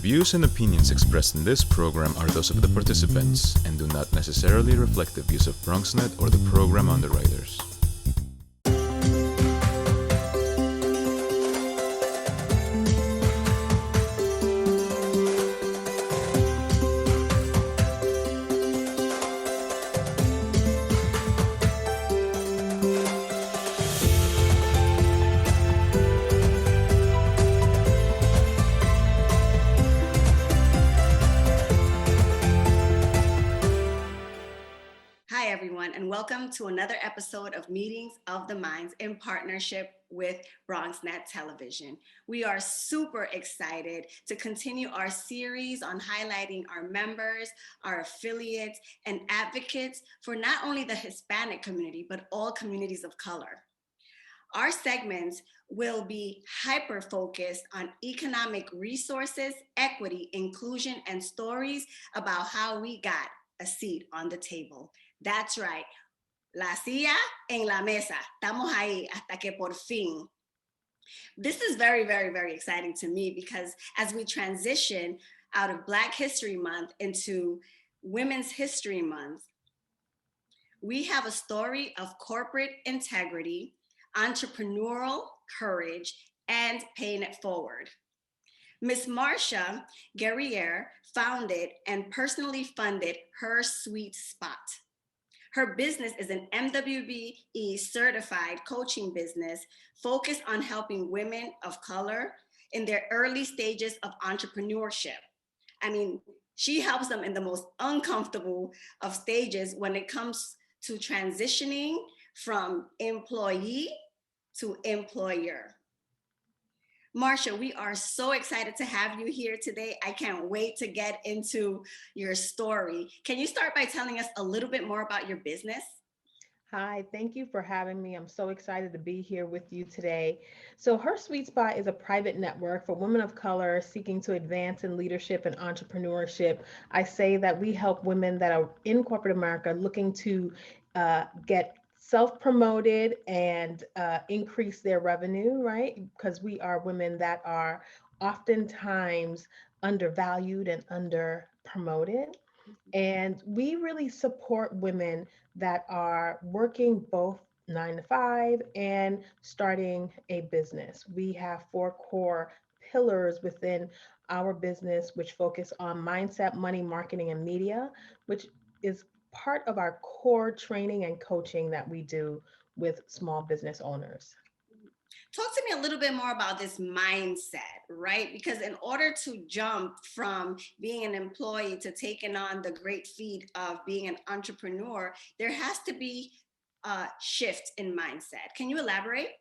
views and opinions expressed in this program are those of the participants and do not necessarily reflect the views of BronxNet or the program underwriters. Hi, everyone, and welcome to another episode of Meetings of the Minds in partnership with BronxNet Television. We are super excited to continue our series on highlighting our members, our affiliates, and advocates for not only the Hispanic community, but all communities of color. Our segments will be hyper-focused on economic resources, equity, inclusion, and stories about how we got a seat on the table. That's right. La silla en la mesa. Estamos ahí hasta que por fin. This is very, very, very exciting to me because as we transition out of Black History Month into Women's History Month, we have a story of corporate integrity, entrepreneurial courage, and paying it forward. Ms. Marcia Guerriere founded and personally funded Hersuitespot. Her business is an MWBE certified coaching business focused on helping women of color in their early stages of entrepreneurship. I mean, she helps them in the most uncomfortable of stages when it comes to transitioning from employee to employer. Marcia, we are so excited to have you here today. I can't wait to get into your story. Can you start by telling us a little bit more about your business? Hi, thank you for having me. I'm so excited to be here with you today. So, Her Sweet Spot is a private network for women of color seeking to advance in leadership and entrepreneurship. I say that we help women that are in corporate America looking to get self-promoted and increase their revenue, right? Because we are women that are oftentimes undervalued and under promoted. And we really support women that are working both 9 to 5 and starting a business. We have 4 core pillars within our business, which focus on mindset, money, marketing, and media, which is part of our core training and coaching that we do with small business owners. Talk to me a little bit more about this mindset, right? Because in order to jump from being an employee to taking on the great feat of being an entrepreneur, there has to be a shift in mindset. Can you elaborate?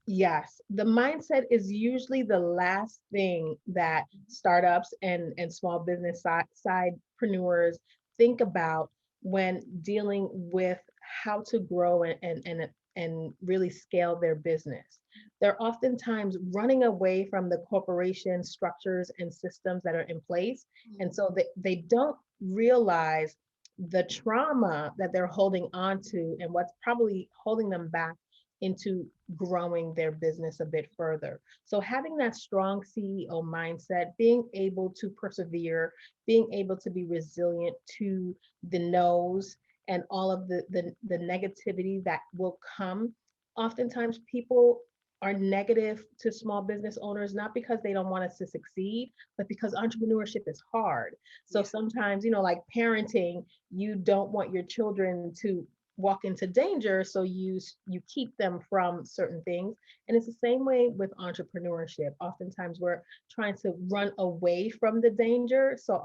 Yes, the mindset is usually the last thing that startups and small business sidepreneurs think about when dealing with how to grow and really scale their business. They're oftentimes running away from the corporation structures and systems that are in place. And so they don't realize the trauma that they're holding on to and what's probably holding them back into growing their business a bit further. So having that strong CEO mindset, being able to persevere, being able to be resilient to the no's and all of the negativity that will come. Oftentimes people are negative to small business owners, not because they don't want us to succeed, but because entrepreneurship is hard. So Yeah. sometimes, like parenting, you don't want your children to walk into danger, so you keep them from certain things. And it's the same way with entrepreneurship. Oftentimes we're trying to run away from the danger. So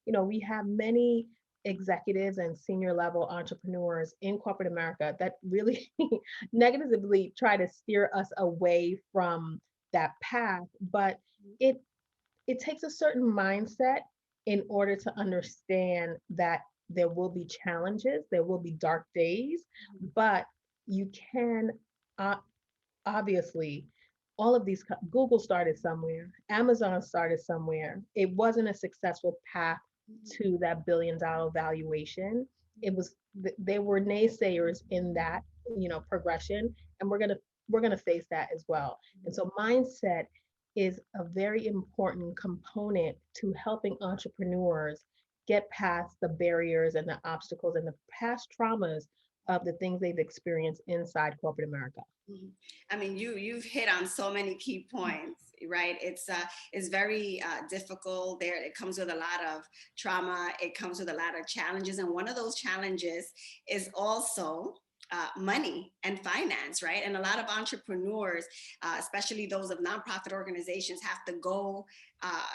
we have many executives and senior level entrepreneurs in corporate America that really negatively try to steer us away from that path. But it it takes a certain mindset in order to understand that there will be challenges, there will be dark days, but you can uh, obviously all of these Google started somewhere, Amazon started somewhere. It wasn't a successful path to that $1 billion valuation. It was there were naysayers in that, progression, and we're going to face that as well. And so mindset is a very important component to helping entrepreneurs get past the barriers and the obstacles and the past traumas of the things they've experienced inside corporate America. Mhm. I mean, you've hit on so many key points, right? It's very difficult. There, it comes with a lot of trauma. It comes with a lot of challenges, and one of those challenges is also money and finance, right? And a lot of entrepreneurs, especially those of nonprofit organizations, have to go uh,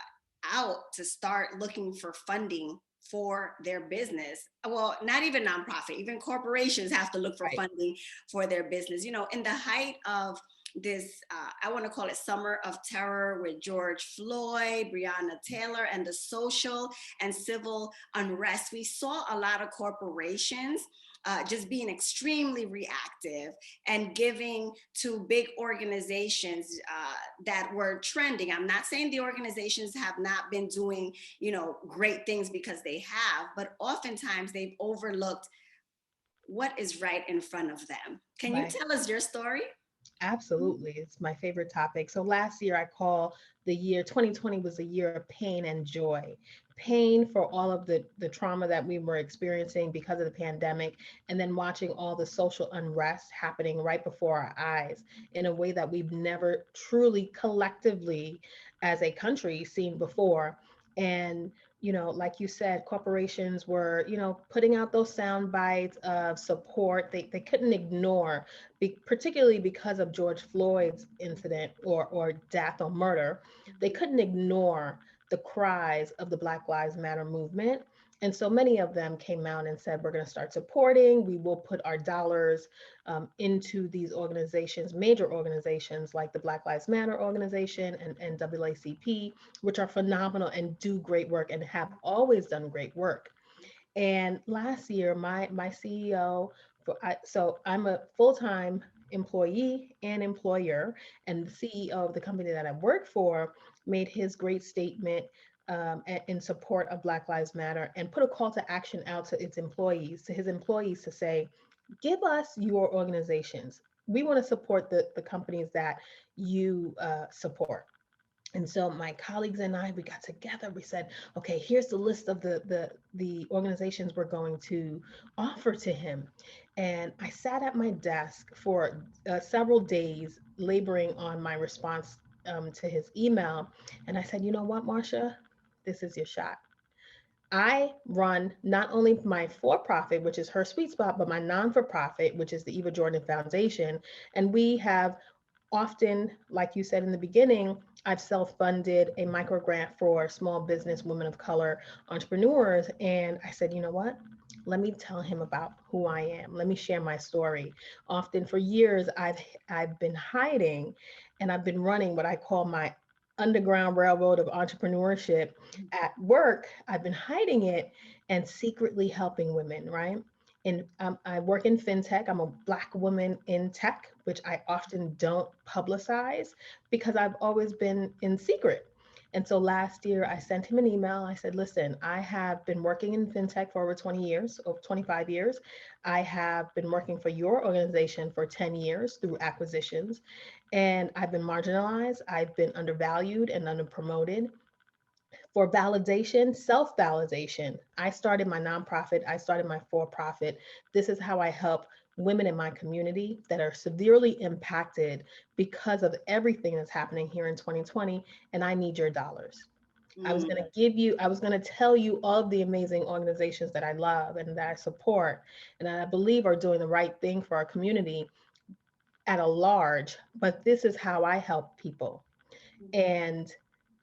out to start looking for funding for their business. Well, not even nonprofit, even corporations have to look for Right. funding for their business. You know, in the height of this, I want to call it summer of terror with George Floyd, Breonna Taylor, and the social and civil unrest, we saw a lot of corporations just being extremely reactive and giving to big organizations that were trending. I'm not saying the organizations have not been doing, great things, because they have, but oftentimes they've overlooked what is right in front of them. Can you Right. tell us your story? Absolutely. It's my favorite topic. So last year I call the year 2020 was a year of pain and joy. Pain for all of the trauma that we were experiencing because of the pandemic, and then watching all the social unrest happening right before our eyes in a way that we've never truly collectively as a country seen before. And like you said, corporations were, putting out those sound bites of support. They couldn't ignore, particularly because of George Floyd's incident or death or murder, they couldn't ignore the cries of the Black Lives Matter movement. And so many of them came out and said, we're going to start supporting. We will put our dollars into these organizations, major organizations like the Black Lives Matter organization and NAACP, which are phenomenal and do great work and have always done great work. And last year, my CEO, so I'm a full-time employee and employer, and the CEO of the company that I work for made his great statement in support of Black Lives Matter and put a call to action out to his employees to say, give us your organizations. We want to support the companies that you support. And so my colleagues and I, we got together. We said, okay, here's the list of the organizations we're going to offer to him. And I sat at my desk for several days, laboring on my response to his email. And I said, you know what, Marcia, this is your shot. I run not only my for profit, which is Hersuitespot, but my non for profit, which is the Eva Jordan Foundation. And we have often, like you said in the beginning, I've self-funded a micro grant for small business women of color entrepreneurs. And I said, you know what? Let me tell him about who I am. Let me share my story. Often for years, I've been hiding and I've been running what I call my underground railroad of entrepreneurship at work. I've been hiding it and secretly helping women, right? And I work in fintech. I'm a Black woman in tech, which I often don't publicize because I've always been in secret. And so last year I sent him an email. I said, listen, I have been working in fintech for over 20 years, over 25 years. I have been working for your organization for 10 years through acquisitions. And I've been marginalized. I've been undervalued and underpromoted. For validation, self validation, I started my nonprofit, I started my for profit. This is how I help women in my community that are severely impacted because of everything that's happening here in 2020. And I need your dollars. Mm. I was going to tell you all of the amazing organizations that I love and that I support and that I believe are doing the right thing for our community at a large, but this is how I help people. And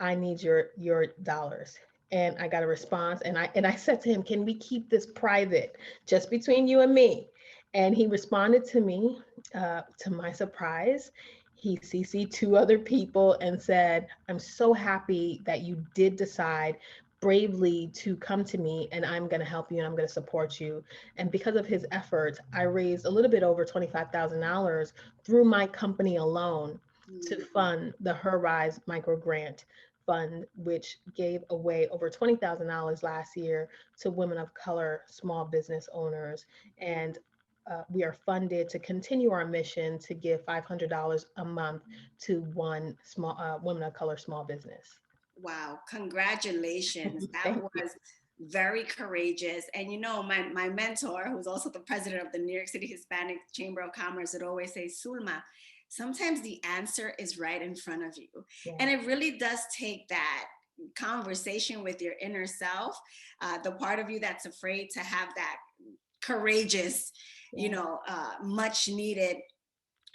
I need your dollars. And I got a response, and I said to him, can we keep this private, just between you and me? And he responded to me. To my surprise, he CC'd two other people and said, I'm so happy that you did decide bravely to come to me, and I'm going to help you and I'm going to support you. And because of his efforts, I raised a little bit over $25,000 through my company alone to Mm. fund the Her Rise micro grant fund, which gave away over $20,000 last year to women of color, small business owners. And we are funded to continue our mission to give $500 a month to one small women of color small business. Wow, congratulations. That Thank you. was very courageous. And my mentor, who's also the president of the New York City Hispanic Chamber of Commerce, would always say, Sulma, sometimes the answer is right in front of you. Yeah. And it really does take that conversation with your inner self, the part of you that's afraid to have that courageous, Yeah. much needed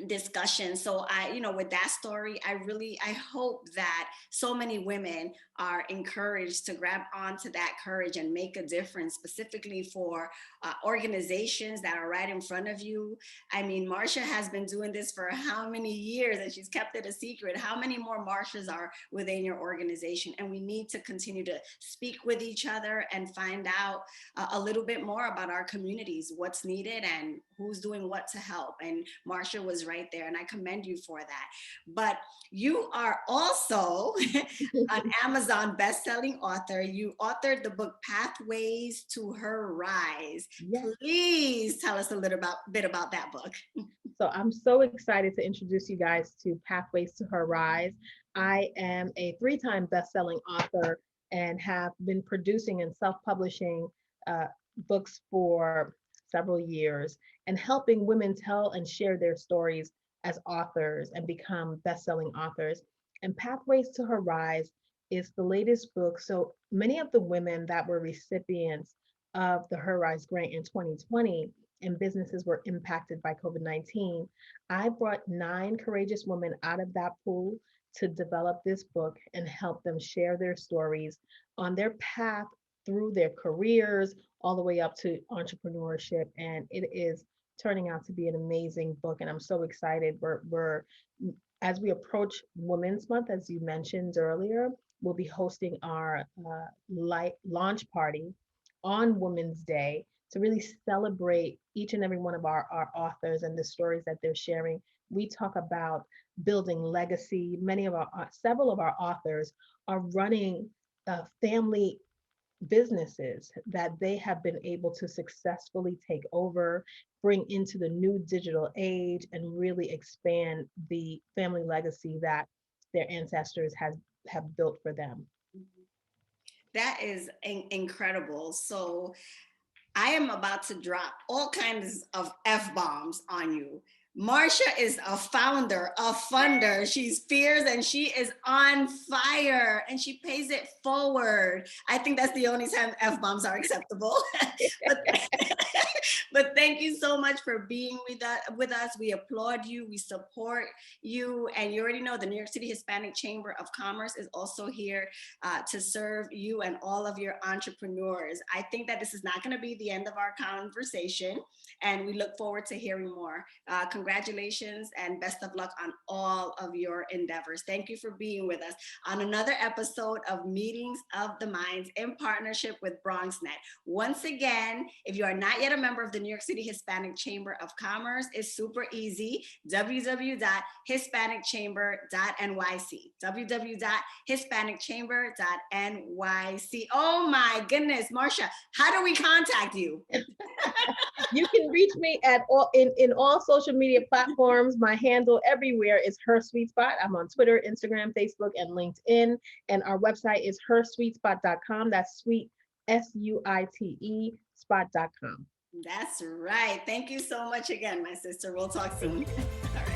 discussion. So with that story, I hope that so many women are encouraged to grab onto that courage and make a difference, specifically for organizations that are right in front of you. I mean, Marsha has been doing this for how many years, and she's kept it a secret. How many more Marshas are within your organization? And we need to continue to speak with each other and find out a little bit more about our communities, what's needed and who's doing what to help. And Marsha was right there, and I commend you for that. But you are also an Amazon best-selling author. You authored the book Pathways to Her Rise. Yes. Please tell us a little bit about that book. So I'm so excited to introduce you guys to Pathways to Her Rise. I am a three-time best-selling author and have been producing and self-publishing uh, books for several years and helping women tell and share their stories as authors and become best-selling authors. And Pathways to Her Rise is the latest book. So many of the women that were recipients of the Her Rise grant in 2020 and businesses were impacted by COVID-19, I brought 9 courageous women out of that pool to develop this book and help them share their stories on their path through their careers, all the way up to entrepreneurship. And it is turning out to be an amazing book. And I'm so excited. We're as we approach Women's Month, as you mentioned earlier, we'll be hosting our launch party on Women's Day to really celebrate each and every one of our authors and the stories that they're sharing. We talk about building legacy. Several of our authors are running family businesses that they have been able to successfully take over, bring into the new digital age, and really expand the family legacy that their ancestors have built for them. That is incredible. So I am about to drop all kinds of F-bombs on you. Marsha is a founder, a funder. She's fierce and she is on fire and she pays it forward. I think that's the only time F-bombs are acceptable. but, but thank you so much for being with us. We applaud you. We support you. And you already know the New York City Hispanic Chamber of Commerce is also here to serve you and all of your entrepreneurs. I think that this is not going to be the end of our conversation, and we look forward to hearing more. Congratulations and best of luck on all of your endeavors. Thank you for being with us on another episode of Meetings of the Minds in partnership with BronxNet. Once again, if you are not yet a member of the New York City Hispanic Chamber of Commerce, it's super easy. www.hispanicchamber.nyc. www.hispanicchamber.nyc. Oh my goodness, Marsha, how do we contact you? You can reach me at in all social media platforms. My handle everywhere is Hersuitespot. I'm on Twitter, Instagram, Facebook, and LinkedIn. And our website is hersuitespot.com. That's sweet, SUITE, spot.com. That's right. Thank you so much again, my sister. We'll talk soon. All right.